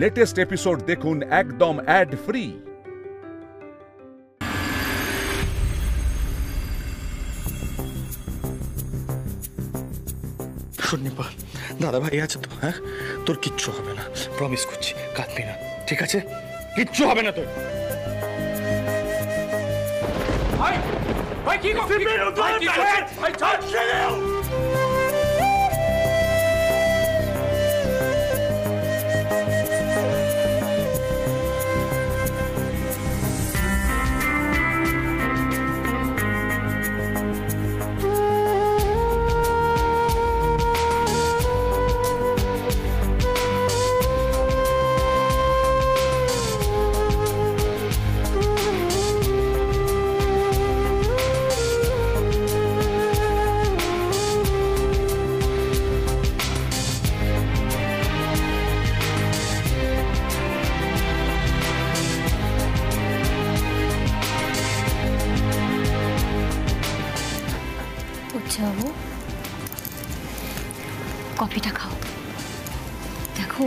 Latest episode দেখুন একদম add free. Nipa, দাদা ভাই আছে তো? হ্যাঁ, তোর কিচ্ছু হবে না, প্রমিস করছি। কাঁদবি না, ঠিক আছে? কিচ্ছু হবে না তোর। ভাই ভাই কি যাবো? কফিটা খাও। দেখো,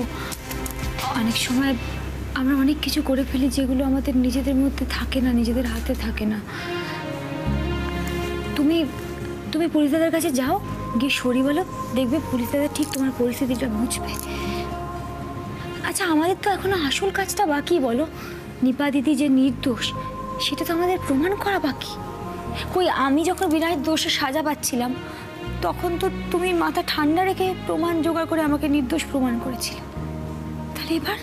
অনেক সময় আমরা অনেক কিছু করে ফেলি যেগুলো আমাদের নিজেদের মধ্যে থাকে না, নিজেদের হাতে থাকে না। তুমি তুমি পুলিশ দাদার কাছে যাও, গিয়ে সরি বলো, দেখবে পুলিশ দাদা ঠিক তোমার পরিস্থিতিটা বুঝবে। আচ্ছা, আমাদের তো এখনো আসল কাজটা বাকি। বলো, নিপা দিদি যে নির্দোষ সেটা তো আমাদের প্রমাণ করা বাকি। কই, আমি যখন বিনায়ের দোষে সাজা পাচ্ছিলাম তখন তো তুমি মাথা ঠান্ডা রেখে প্রমাণ জোগাড় করে আমাকে নির্দোষ প্রমাণ করেছিলে। তাহলে এবার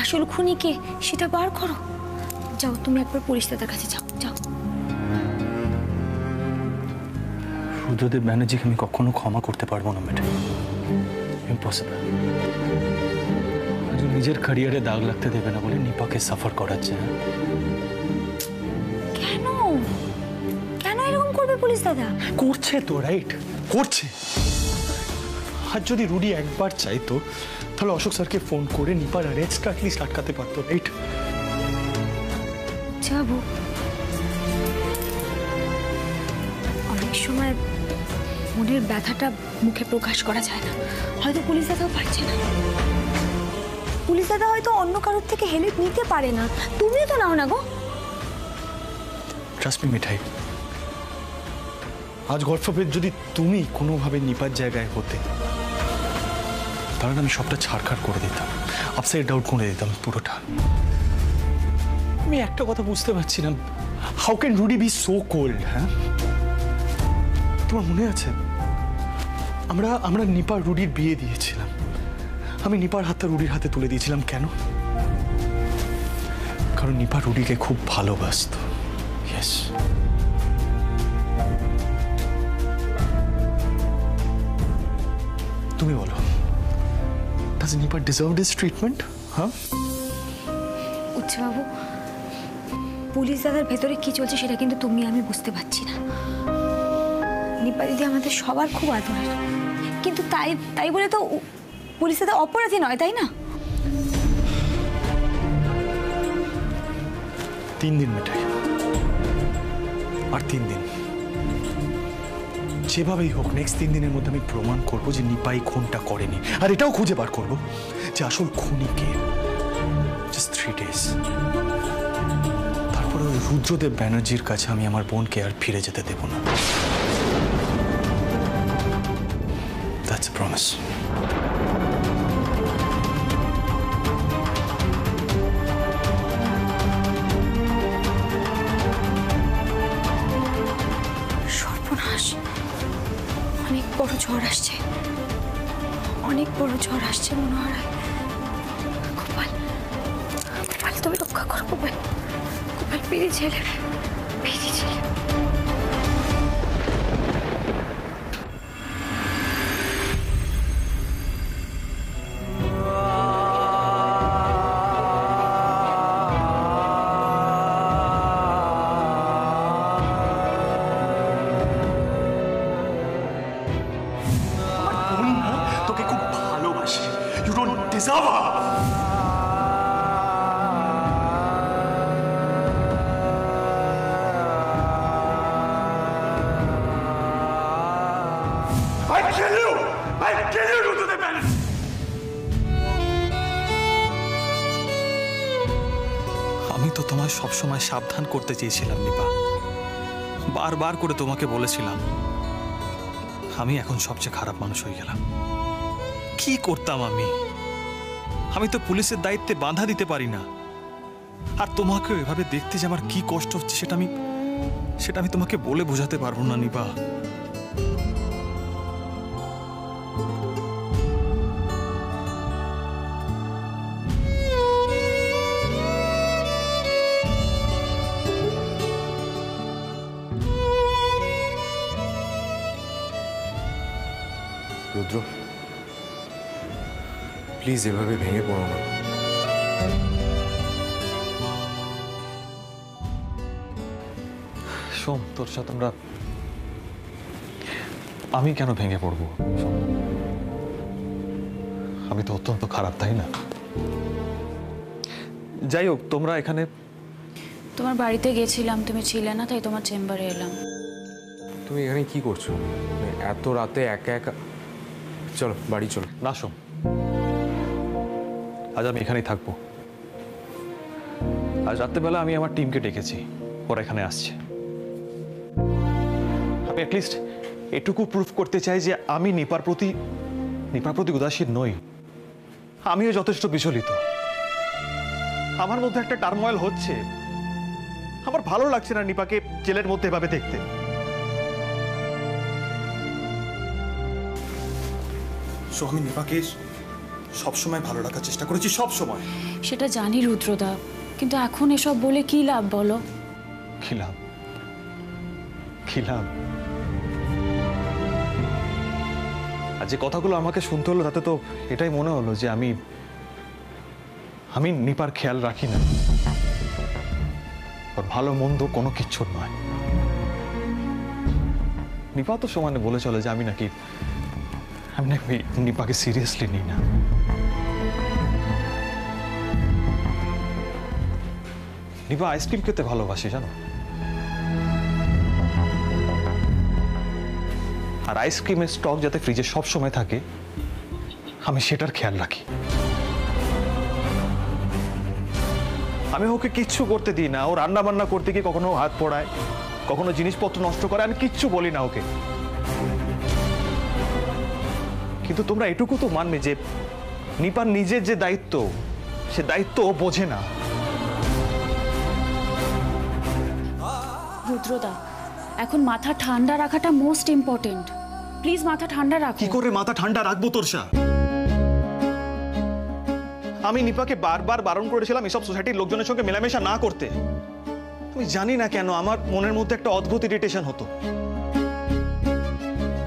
আসল খুনিকে সেটা বার করো। যাও, তুমি একবার পুলিশ দাদার কাছে যাও। যাও। রুদ্রদেব ব্যানার্জিকে আমি কখনো ক্ষমা করতে পারবো না ম্যাডাম, ইম্পসিবল। নিজের ক্যারিয়ারে দাগ লাগতে দেবে না বলে নিপাকে সাফার করাচ্ছে। কেন কেন এরকম করবে পুলিশ দাদা? করছে তো, রাইট, করছে। আর যদি রুডি একবার চাইতো তাহলে অশোক স্যারকে ফোন করে নিপার অ্যারেস্টটা অ্যাটলিস্ট আটকাতে পারতো, রাইট? যাবো। অনেক সময় মনের ব্যথাটা মুখে প্রকাশ করা যায় না, হয়তো পুলিশ দাদাও পারছে না। পুলিশ দাদা হয়তো অন্য কারোর থেকে হেল্প নিতে পারে না, তুমিও তো নাও না গো। ট্রাস্ট মি মিঠাই, আজ গড ফরবিড যদি তুমি কোনোভাবে নিপার জায়গায় হতে, তাহলে আমি সবটা ছাড়খাড় করে দিতাম, আপসাইড ডাউন করে দিতাম পুরোটা। আমি একটা কথা বুঝতে পারছি না, how can Rudy be so cold? হ্যাঁ, তোমার মনে আছে আমরা নিপার রুডির বিয়ে দিয়েছিলাম, আমি নিপার হাতটা রুডির হাতে তুলে দিয়েছিলাম। কেন? কারণ নিপা রুডিকে খুব ভালোবাসত। ইয়েস, তুমি বলো, does Nipa deserve this treatment? হ্যাঁ উচ্চ বাবু, পুলিশ দাদার ভেতরে কি চলছে সেটা কিন্তু তুমি আমি বুঝতে পারছি না। নিপা দিদি আমাদের সবার খুব আদরের, কিন্তু তাই বলে তো পুলিশ দাদা অপরাধী নয়, তাই না? 3 দিন মিঠাই, আর 3 দিন, যেভাবেই হোক নেক্সট 3 দিনের মধ্যে আমি প্রমাণ করবো যে নিপাই খুনটা করেনি, আর এটাও খুঁজে বার করবো যে আসল খুনি কে। জাস্ট 3 days, তারপরে ওই রুদ্রদেব ব্যানার্জির কাছে আমি আমার বোনকে আর ফিরে যেতে দেব না। That's a promise. সর্বনাশ, অনেক বড় ঝড় আসছে, অনেক বড় ঝড় আসছে মনে হয়। গোপাল, গোপাল তুমি রক্ষা করো। গোপাল, গোপাল পেরে ছেলে, পেরে ছেলে। তোকে খুব ভালোবাসি, you don't deserve her. I kill you! I kill you, Rudra Banerjee! তো তোমায় সবসময় সাবধান করতে চেয়েছিলাম নিপা, বারবার করে তোমাকে বলেছিলাম। আমি এখন সবচেয়ে খারাপ মানুষ হয়ে গেলাম। কি করতাম আমি? আমি তো পুলিশের দায়িত্বে বাধা দিতে পারি না। আর তোমাকেও এভাবে দেখতে যে আমার কি কষ্ট হচ্ছে সেটা আমি তোমাকে বলে বোঝাতে পারবো না নিপা। রুদ্র, প্লিজ এভাবে ভেঙে পড়ো না। সোম, তোর সাথে আমি কেন ভেঙে পড়বো? আমি তো অত্যন্ত খারাপ, তাই না? যাই হোক, তোমরা এখানে। তোমার বাড়িতে গেছিলাম, তুমি ছিলে না, তাই তোমার চেম্বারে এলাম। তুমি এখানে কি করছো এত রাতে একা একা? চলো বাড়ি চলো। না সোম, আজ আমি এখানেই থাকবো। আজ রাত্রেবেলা আমি আমার টিমকে ডেকেছি, ওরা এখানে আসছে। আমি অ্যাটলিস্ট এটুকু প্রুফ করতে চাই যে আমি নিপার প্রতি উদাসীন নই। আমিও যথেষ্ট বিচলিত। আমার মধ্যে একটা টার্মোয়েল হচ্ছে। আমার ভালো লাগছে না নিপাকে জেলের মধ্যে এভাবে দেখতে। আমি নিপাকে সবসময় ভালো রাখার চেষ্টা করেছি, সব সময়। সেটা জানি রুদ্রদা, কিন্তু এখন এসব বলে কি লাভ বলো? কি লাভ? কি লাভ? আর যে কথাগুলো আমাকে শুনতে হলো তাতে তো এটাই মনে হলো যে আমি নিপার খেয়াল রাখি না। ওর ভালো মন্দ কোনো কিচ্ছুর নয়। নিপা তো সমানে বলে চলে যে আমি নাকি নিপাকে সিরিয়াসলি নিই না। নিপা আইসক্রিম খেতে ভালোবাসে, জানো? আর আইসক্রিমের স্টক যাতে ফ্রিজে সব সময় থাকে আমি সেটার খেয়াল রাখি। আমি ওকে কিচ্ছু করতে দিই না। ও রান্না বান্না করতে গিয়ে কখনো হাত পোড়ায়, কখনো জিনিসপত্র নষ্ট করে, আমি কিচ্ছু বলি না ওকে। কিন্তু তোমরা এটুকু তো মানবে যে নিপার নিজের যে দায়িত্ব, সে দায়িত্ব ও বোঝে না। রুদ্রদা, এখন মাথা ঠান্ডা রাখাটা মোস্ট ইম্পর্টেন্ট। প্লিজ মাথা ঠান্ডা রাখো। কি করে মাথা ঠান্ডা রাখবো তোরসা? আমি নিপাকে বারবার বারণ করেছিলাম এসব সোসাইটির লোকজনের সঙ্গে মেলামেশা না করতে। আমি জানি না কেন আমার মনের মধ্যে একটা অদ্ভুত ইরিটেশন হতো।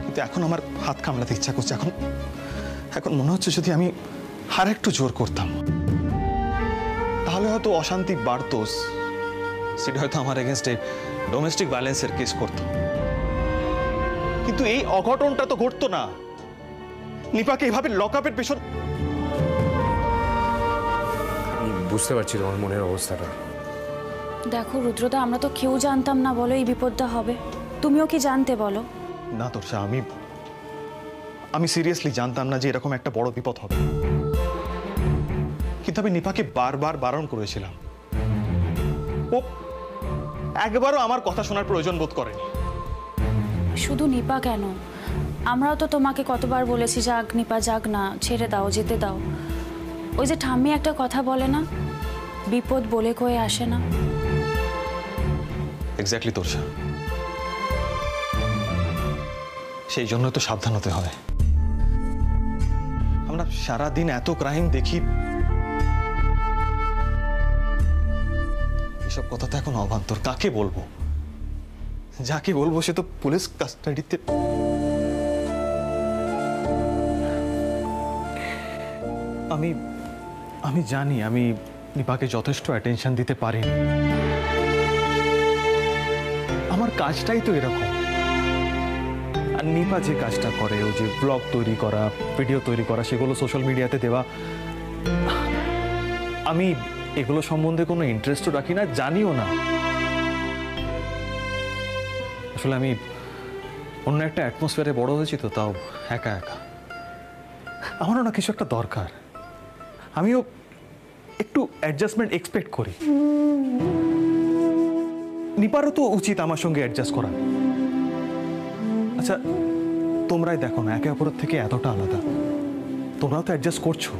কিন্তু এখন আমার হাত কামড়াতে ইচ্ছা করছে। এখন মনে হচ্ছে যদি আমি আর একটু জোর করতাম তাহলে হয়তো অশান্তি বাড়তো। সেটা হয়তো আমার এগেনস্টে ডোমেস্টিক ভায়োলেন্সের কেস করতো। কিন্তু এই অঘটনটা তো ঘটতো না। নিপাকে এভাবে লকআপের পেছন। আমি বুঝতে পারছি তোমার মনের অবস্থাটা। দেখো রুদ্রদা, আমরা তো কেউ জানতাম না বলো এই বিপদটা হবে। তুমিও কি জানতে বলো? না তোরসা, আমি সিরিয়াসলি জানতাম না যে এরকম একটা বড় বিপদ হবে। কিন্তু আমি নিপাকে বারবার বারণ করেছিলাম। ও একবারও আমার কথা শোনার প্রয়োজন বোধ করেনি। শুধু নিপা কেন, আমরাও তো তোমাকে কতবার বলেছি যাক নিপা, যাক না, ছেড়ে দাও, যেতে দাও। ওই যে ঠাম্মি একটা কথা বলে না, বিপদ বলে কয়ে আসে না। এক্স্যাক্টলি তোরসা, সেই জন্য তো সাবধান হতে হয়। আমরা সারাদিন এত ক্রাইম দেখি, এসব কথা তো এখন অবান্তর। কাকে বলবো? যাকে বলবো সে তো পুলিশ কাস্টাডিতে। আমি জানি আমি নিপাকে যথেষ্ট অ্যাটেনশন দিতে পারিনি। আমার কাজটাই তো এরকম। আর নিপা যে কাজটা করে, ও যে ব্লগ তৈরি করা, ভিডিও তৈরি করা, সেগুলো সোশ্যাল মিডিয়াতে দেওয়া, আমি এগুলো সম্বন্ধে কোনো ইন্টারেস্টও রাখি না, জানিও না। আসলে আমি অন্য একটা অ্যাটমসফিয়ারে বড় হয়েছি তো, তাও একা একা। আমারও না কিছু একটা দরকার। একটু অ্যাডজাস্টমেন্ট এক্সপেক্ট করি। নিপারও তো উচিত আমার সঙ্গে অ্যাডজাস্ট করা। আচ্ছা তোমরাই দেখো না, একে অপরের থেকে এতটা আলাদা, তোমরাও তো অ্যাডজাস্ট করছো,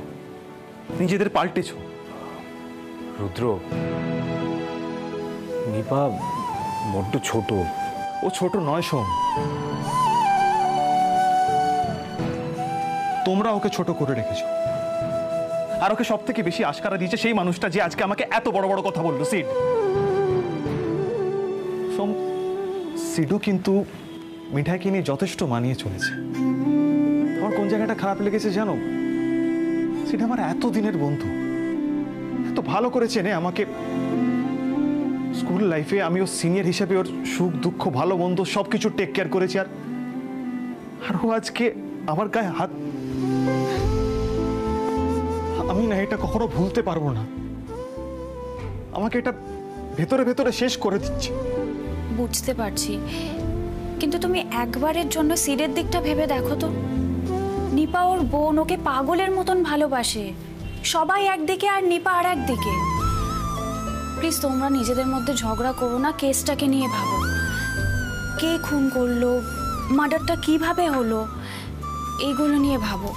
নিজেদের পাল্টেছো। রুদ্র, নিপা বড্ড ছোট। ও ছোট নয় সোম, তোমরা ওকে ছোট করে রেখেছো। আর ওকে সব থেকে বেশি আশকারা দিয়েছে সেই মানুষটা যে আজকে আমাকে এত বড় বড় কথা বললো, সিড। সোম, সিডও কিন্তু মিঠাইকে নিয়ে যথেষ্ট মানিয়ে চলেছে। আমার কোন জায়গাটা খারাপ লেগেছে জানো? সিড আমার এত দিনের বন্ধু, এত ভালো করে চেনে আমাকে। স্কুল লাইফে আমি ওর সিনিয়র হিসেবে ওর সুখ দুঃখ ভালো মন্দ সবকিছু টেক কেয়ার করেছি। আর ও আজকে আমার গায়ে হাত, আমি না এটা কখনো ভুলতে পারবো না। আমাকে এটা ভেতরে ভেতরে শেষ করে দিচ্ছে। বুঝতে পারছি, কিন্তু তুমি একবারের জন্য সিডের দিকটা ভেবে দেখো তো। নিপা ওর বোন, ওকে পাগলের মতন ভালোবাসে। সবাই একদিকে আর নিপা আর একদিকে। প্লিজ তোমরা নিজেদের মধ্যে ঝগড়া করো না, কেসটাকে নিয়ে ভাবো। কে খুন করলো, মার্ডারটা কিভাবে হলো, এইগুলো নিয়ে ভাবো।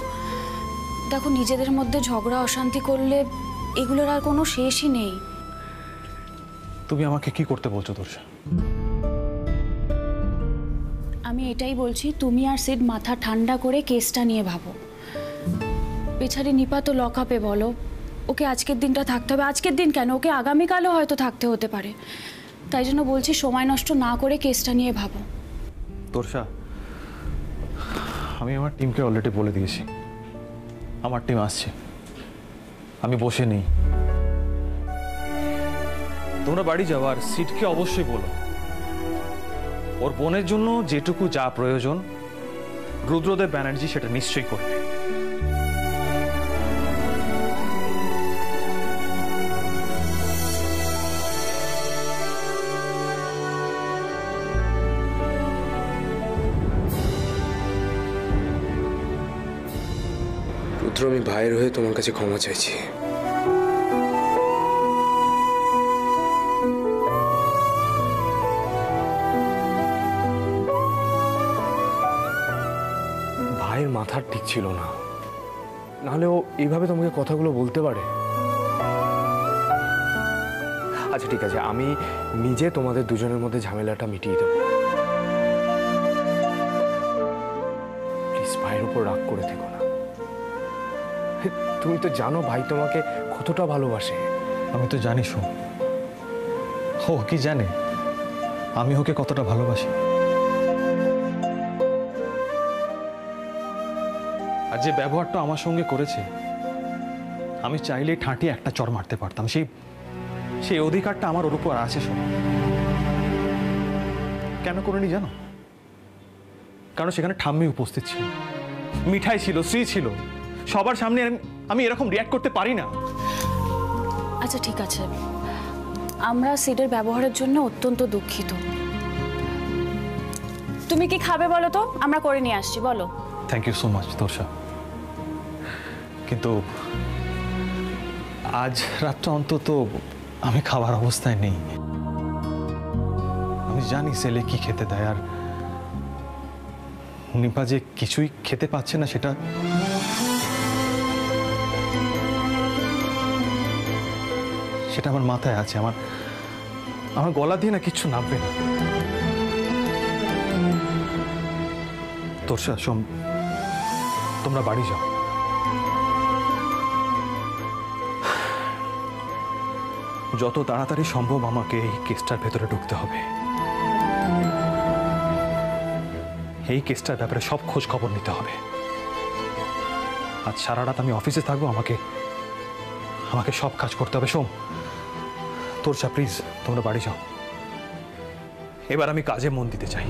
দেখো নিজেদের মধ্যে ঝগড়া অশান্তি করলে এগুলোর আর কোনো শেষই নেই। তুমি আমাকে কি করতে বলছো তোরসা? আমি এটাই বলছি, তুমি আর সিড মাথা ঠান্ডা করে কেসটা নিয়ে ভাবো। বেচারি নিপা তো লকআপে, বলো ওকে আজকের দিনটা থাকতে হবে। আজকের দিন কেন, ওকে আগামীকালও হয়তো থাকতে হতে পারে। তাই জন্য বলছি সময় নষ্ট না করে কেসটা নিয়ে ভাবো। তোরসা, আমি আমার টিমকে অলরেডি বলে দিয়েছি আমার টিম আসছে, আমি বসে নেই। তোমরা বাড়ি যাও আর সিটকে অবশ্যই বলো ওর বোনের জন্য যেটুকু যা প্রয়োজন রুদ্রদেব ব্যানার্জি সেটা নিশ্চয়ই করবে। রুদ্র, আমি ভাইয়ের হয়ে তোমার কাছে ক্ষমা চাইছি। ভাইয়ের মাথার ঠিক ছিল না, নাহলে ও এইভাবে তোমাকে কথাগুলো বলতে পারে? আচ্ছা ঠিক আছে, আমি নিজে তোমাদের দুজনের মধ্যে ঝামেলাটা মিটিয়ে দেবো। প্লিজ ভাইয়ের উপর রাগ করে থেকো না। তুমি তো জানো ভাই তোমাকে কতটা ভালোবাসে। আমি তো জানি শোন, ও কি জানে আমি ওকে কতটা ভালোবাসি। আর যে ব্যবহারটা আমার সঙ্গে করেছে, আমি চাইলে ঠাঁটি একটা চড় মারতে পারতাম। সেই অধিকারটা আমার ওর উপর আছে। শোন, কেন করিনি জানো? কারণ সেখানে ঠাম্মি উপস্থিত ছিল, মিঠাই ছিল, শ্রী ছিল, সবার সামনে আমি এরকম রিয়াক্ট করতে পারি না। আচ্ছা ঠিক আছে, আমরা সিডের ব্যবহারের জন্য অত্যন্ত দুঃখিত। তুমি কি খাবে বলো তো, আমরা করে নিয়ে আসছি। বলো। Thank you so much Torsa, কিন্তু আজ রাতটা অন্তত আমি খাবার অবস্থায় নেই। আমি জানি ছেলে কি খেতে দেয়, আর নিপা যে কিছুই খেতে পাচ্ছে না সেটা আমার মাথায় আছে। আমার গলা দিয়ে না কিচ্ছু নামবে না। তোরসা সোম, তোমরা বাড়ি যাও। যত তাড়াতাড়ি সম্ভব আমাকে এই কেসটার ভেতরে ঢুকতে হবে। এই কেসটার ব্যাপারে সব খোঁজ খবর নিতে হবে। আজ সারা রাত আমি অফিসে থাকবো, আমাকে সব কাজ করতে হবে। সোম, তোরসা প্লিজ তোমরা বাড়ি যাও, এবার আমি কাজে মন দিতে চাই।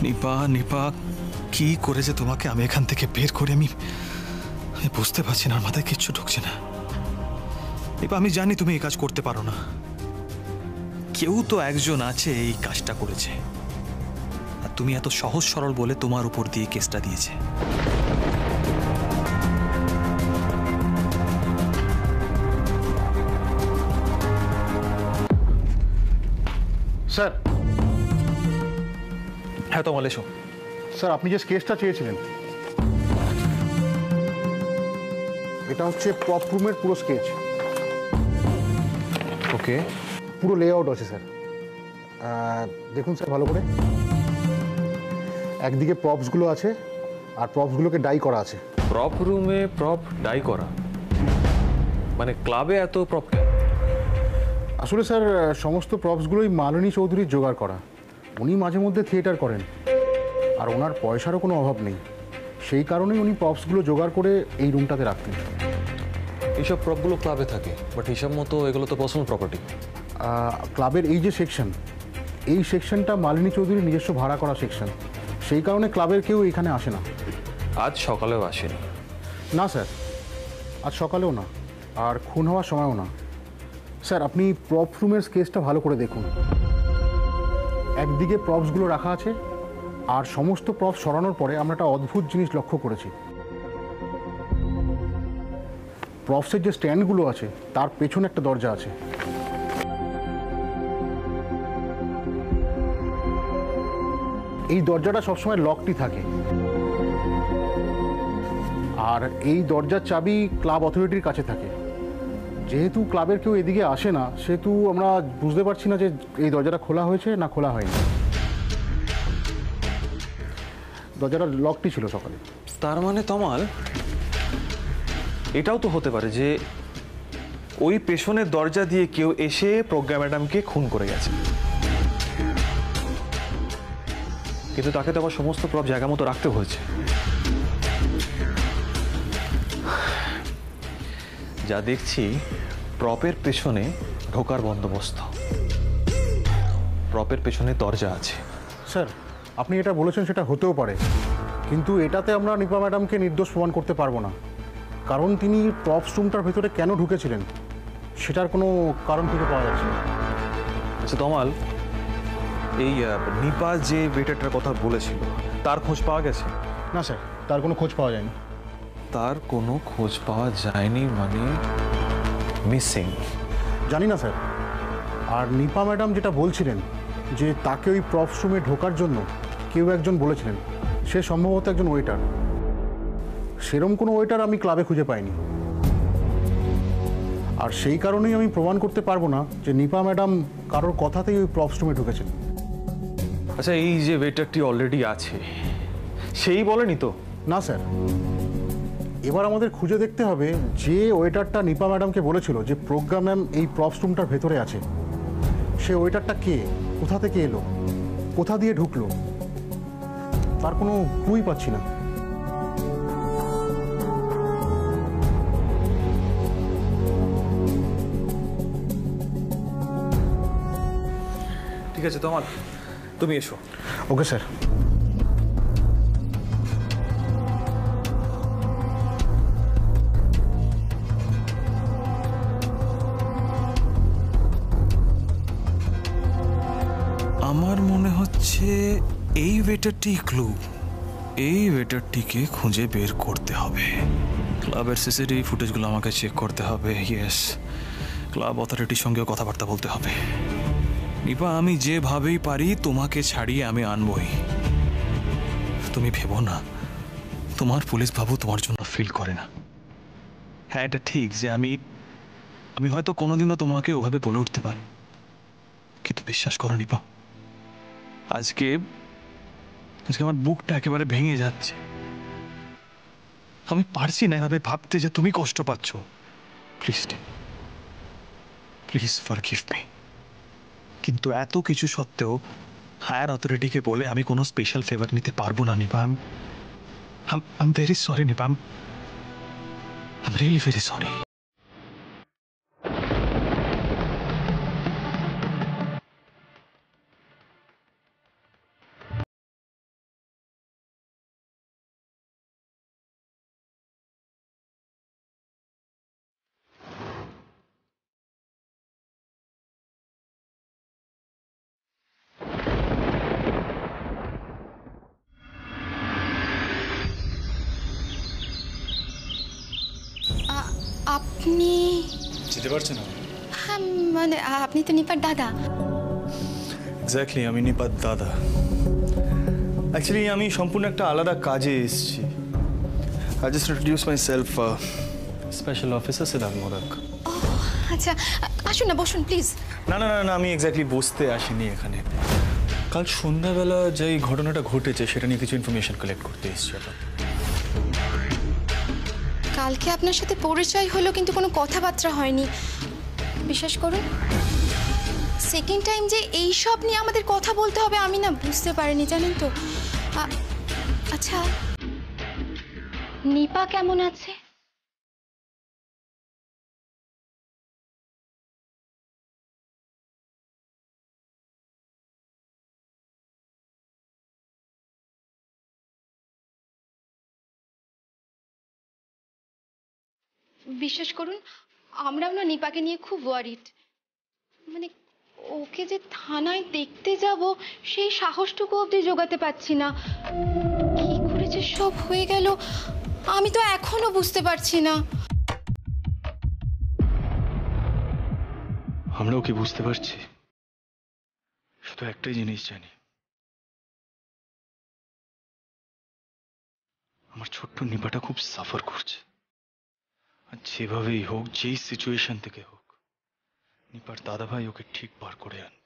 নিপা নিপা কি করেছে তোমাকে আমি এখান থেকে বের করে আমি বুঝতে পারছি না, মাথায় কিচ্ছু ঢুকছে না। নিপা আমি জানি তুমি এই কাজ করতে পারো না, কেউ তো একজন আছে এই কাজটা করেছে, আর তুমি এত সহজ সরল বলে তোমার উপর দিয়ে কেসটা দিয়েছে। স্যার, হ্যাঁ তোমাল এসো। স্যার আপনি যে স্কেচটা চেয়েছিলেন এটা হচ্ছে প্রপ রুমের পুরো স্কেচ, ওকে, পুরো লেআউট আছে স্যার। দেখুন স্যার ভালো করে, একদিকে প্রপসগুলো আছে আর প্রপসগুলোকে ডাই করা আছে। প্রপ রুমে প্রপ ডাই করা মানে ক্লাবে এত প্রপ কেন? আসলে স্যার সমস্ত প্রপসগুলোই মালিনী চৌধুরীর জোগাড় করা। উনি মাঝে মধ্যে থিয়েটার করেন আর ওনার পয়সারও কোনো অভাব নেই, সেই কারণেই উনি প্রপসগুলো জোগাড় করে এই রুমটাতে রাখতেন। এইসব প্রপগুলো ক্লাবে থাকে, বাট হিসাব মতো এগুলো তো পার্সোনাল প্রপার্টি। ক্লাবের এই যে সেকশন, এই সেকশনটা মালিনী চৌধুরীর নিজস্ব ভাড়া করা সেকশন, সেই কারণে ক্লাবের কেউ এখানে আসে না। আজ সকালেও আসেনি? না স্যার, আজ সকালেও না, আর খুন হওয়ার সময়ও না। স্যার আপনি প্রপ রুমের স্কেচটা ভালো করে দেখুন, একদিকে প্রপসগুলো রাখা আছে আর সমস্ত প্রপ সরানোর পরে আমরা একটা অদ্ভুত জিনিস লক্ষ্য করেছি। প্রপসের যে স্ট্যান্ডগুলো আছে তার পেছনে একটা দরজা আছে। এই দরজাটা সবসময় লকটি থাকে, আর এই দরজার চাবি ক্লাব অথরিটির কাছে থাকে। যেহেতু ক্লাবের কেউ এদিকে আসে না, সেহেতু আমরা বুঝতে পারছি না যে এই দরজাটা খোলা হয়েছে না খোলা হয়নি। দরজাটা লকটি ছিল সকালে। তার মানে তমাল এটাও তো হতে পারে যে ওই পেছনের দরজা দিয়ে কেউ এসে প্রজ্ঞা ম্যাডামকে খুন করে গেছে, কিন্তু তাকে তো আবার সমস্ত প্রপ জায়গা মতো রাখতে হয়েছে। যা দেখছি প্রপের পেছনে ঢোকার বন্দোবস্ত, প্রপের পেছনে দরজা আছে। স্যার আপনি এটা বলেছেন সেটা হতেও পারে, কিন্তু এটাতে আমরা নিপা ম্যাডামকে নির্দোষ প্রমাণ করতে পারবো না, কারণ তিনি প্রপস রুমটার ভেতরে কেন ঢুকেছিলেন সেটার কোনো কারণ খুঁজে পাওয়া যাচ্ছে না। আচ্ছা তমাল, এই নিপা যে ওয়েটারটার কথা বলেছিল তার খোঁজ পাওয়া গেছে? না স্যার, তার কোনো খোঁজ পাওয়া যায়নি। তার কোনো খোঁজ পাওয়া যায়নি মানে মিসিং? জানি না স্যার। আর নিপা ম্যাডাম যেটা বলছিলেন যে তাকে ওই প্রপস রুমে ঢোকার জন্য কেউ একজন বলেছিলেন, সে সম্ভবত একজন ওয়েটার। সেরম কোনো ওয়েটার আমি ক্লাবে খুঁজে পাইনি, আর সেই কারণেই আমি প্রমাণ করতে পারবো না যে নিপা ম্যাডাম কারোর কথাতেই ওই প্রপস রুমে ঢুকেছেন। আচ্ছা এই যে ওয়েটারটি অলরেডি আছে সেই বলেনি তো? না স্যার, এবার আমাদের খুঁজে দেখতে হবে যে ওয়েটারটা নিপা ম্যাডামকে বলেছিল যে প্রজ্ঞা ম্যাম এই প্রপস রুমটার ভেতরে আছে, সে ওয়েটারটা কে, কোথা থেকে এলো, কোথা দিয়ে ঢুকলো, তার কোনো ক্লুই পাচ্ছি না। ঠিক আছে তমাল, তুমি এসো। Okay sir. আমার মনে হচ্ছে এই ওয়েটারটি ক্লু, এই ওয়েটারটিকে খুঁজে বের করতে হবে। ক্লাবের সিসিটিভি ফুটেজগুলো আমাকে চেক করতে হবে। ইয়েস, ক্লাব অথরিটির সঙ্গেও কথাবার্তা বলতে হবে। নিপা আমি যেভাবেই পারি তোমাকে ছাড়িয়ে আমি আনবই। তুমি ভেবো না তোমার পুলিশ বাবু তোমার জন্য ফিল করে না। হ্যাঁ এটা ঠিক যে আমি হয়তো কোনোদিনও তোমাকে ওভাবে বলে উঠতে পারি, কিন্তু বিশ্বাস করো নিপা, আজকে আমার বুকটা একেবারে ভেঙে যাচ্ছে। আমি পারছি না এভাবে ভাবতে যে তুমি কষ্ট পাচ্ছ। Please please forgive me. কিন্তু এত কিছু সত্ত্বেও হায়ার অথরিটিকে বলে আমি কোনো স্পেশাল ফেভার নিতে পারবো না Nipa. I am very sorry Nipa, I am really very sorry. আপনি যেতে পারছেন না? হ্যাঁ মানে আপনি তো নিপার দাদা। এক্স্যাক্টলি, আমি নিপার দাদা। অ্যাকচুয়ালি আমি সম্পূর্ণ একটা আলাদা কাজে এসেছি। I just introduce myself, special officer Siddhartha Modak. আচ্ছা আসুন না, বসুন প্লিজ। না না না না, আমি এক্স্যাক্টলি বসতে আসিনি এখানে। কাল সন্ধ্যাবেলা যে ঘটনাটা ঘটেছে সেটা নিয়ে কিছু ইনফরমেশন কালেক্ট করতে এসেছি। কালকে আপনার সাথে পরিচয় হলো কিন্তু কোনো কথাবার্তা হয়নি। বিশ্বাস করুন, সেকেন্ড টাইম যে এই সব নিয়ে আমাদের কথা বলতে হবে আমি না বুঝতে পারিনি, জানেন তো। আচ্ছা, নিপা কেমন আছে? বিশ্বাস করুন, আমরাও না নিপাকে নিয়ে খুব ওয়ারিড। মানে ওকে যে থানায় দেখতে যাব সেই সাহসটুকু অবধি জোগাতে পারছি না। কি করে যে সব হয়ে গেল আমি তো এখনো বুঝতে পারছি না। আমরাও কি বুঝতে পারছি? শুধু একটাই জিনিস জানি, আমার ছোট্ট নিপাটা খুব সাফার করছে। আর যেভাবেই হোক, যেই সিচুয়েশন থেকে হোক, নিপার দাদাভাই ওকে ঠিক বার করে আনবে।